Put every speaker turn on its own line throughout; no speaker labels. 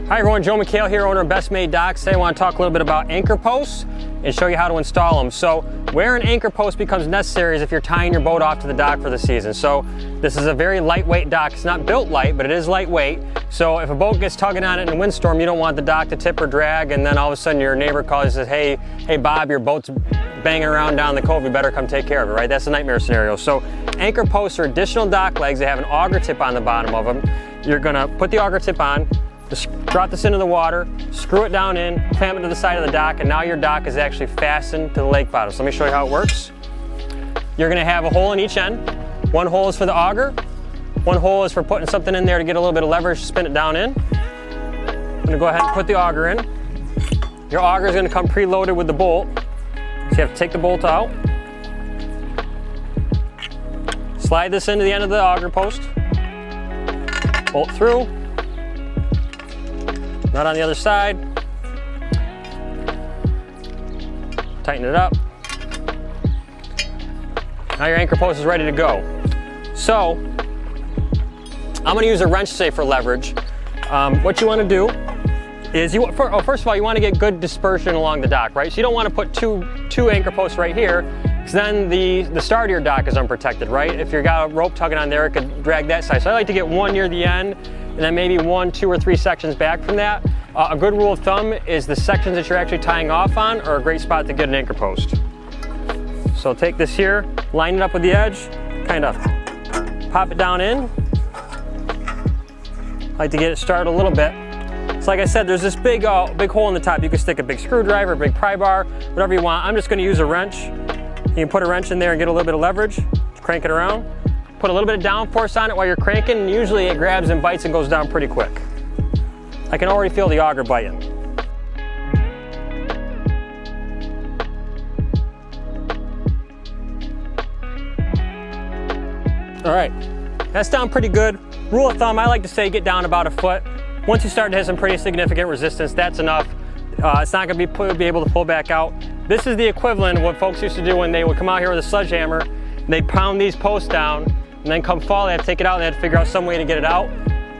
Hi everyone, Joe McHale here, owner of Best Made Docks. Today I want to talk a little bit about anchor posts and show you how to install them. So where an anchor post becomes necessary is if you're tying your boat off to the dock for the season. So this is a very lightweight dock. It's not built light, but it is lightweight. So if a boat gets tugging on it in a windstorm, you don't want the dock to tip or drag, and then all of a sudden your neighbor calls and says, hey Bob, your boat's banging around down the cove, you better come take care of it, right? That's a nightmare scenario. So anchor posts are additional dock legs. They have an auger tip on the bottom of them. You're gonna put the auger tip on, just drop this into the water, screw it down in, clamp it to the side of the dock, and now your dock is actually fastened to the lake bottom. So let me show you how it works. You're gonna have a hole in each end. One hole is for the auger, one hole is for putting something in there to get a little bit of leverage to spin it down in. I'm gonna go ahead and put the auger in. Your auger is gonna come preloaded with the bolt. So you have to take the bolt out. Slide this into the end of the auger post. Bolt through. Nut on the other side. Tighten it up. Now your anchor post is ready to go. So, I'm gonna use a wrench today for leverage. What you wanna do is, first of all, you wanna get good dispersion along the dock, right? So you don't wanna put two anchor posts right here, because then the start of your dock is unprotected, right? If you've got a rope tugging on there, it could drag that side. So I like to get one near the end, and then maybe 1, 2, or 3 sections back from that. A good rule of thumb is the sections that you're actually tying off on are a great spot to get an anchor post. So take this here, line it up with the edge, kind of pop it down in. I like to get it started a little bit. So like I said, there's this big hole in the top. You can stick a big screwdriver, a big pry bar, whatever you want. I'm just gonna use a wrench. You can put a wrench in there and get a little bit of leverage, crank it around. Put a little bit of downforce on it while you're cranking, and usually it grabs and bites and goes down pretty quick. I can already feel the auger biting. All right, that's down pretty good. Rule of thumb, I like to say get down about 1 foot. Once you start to hit some pretty significant resistance, that's enough. It's not gonna be able to pull back out. This is the equivalent of what folks used to do when they would come out here with a sledgehammer, and they'd pound these posts down, and then come fall, they had to take it out, and they had to figure out some way to get it out.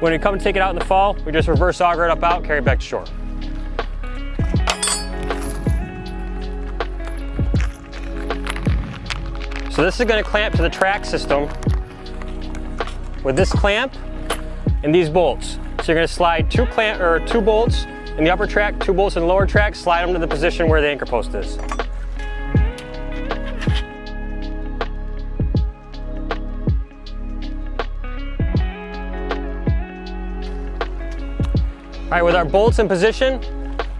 When we come and take it out in the fall, we just reverse auger it up out, carry it back to shore. So this is going to clamp to the track system with this clamp and these bolts. So you're going to slide two bolts in the upper track, 2 bolts in the lower track, slide them to the position where the anchor post is. All right, with our bolts in position,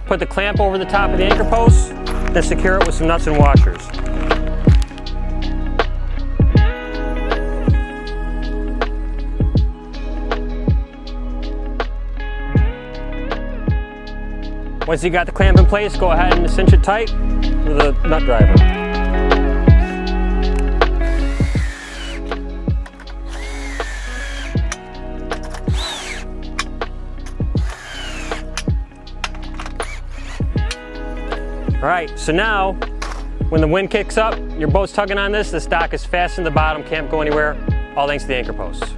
put the clamp over the top of the anchor post, then secure it with some nuts and washers. Once you got the clamp in place, go ahead and cinch it tight with a nut driver. All right, so now, when the wind kicks up, your boat's tugging on this dock is fastened to the bottom, can't go anywhere, all thanks to the anchor posts.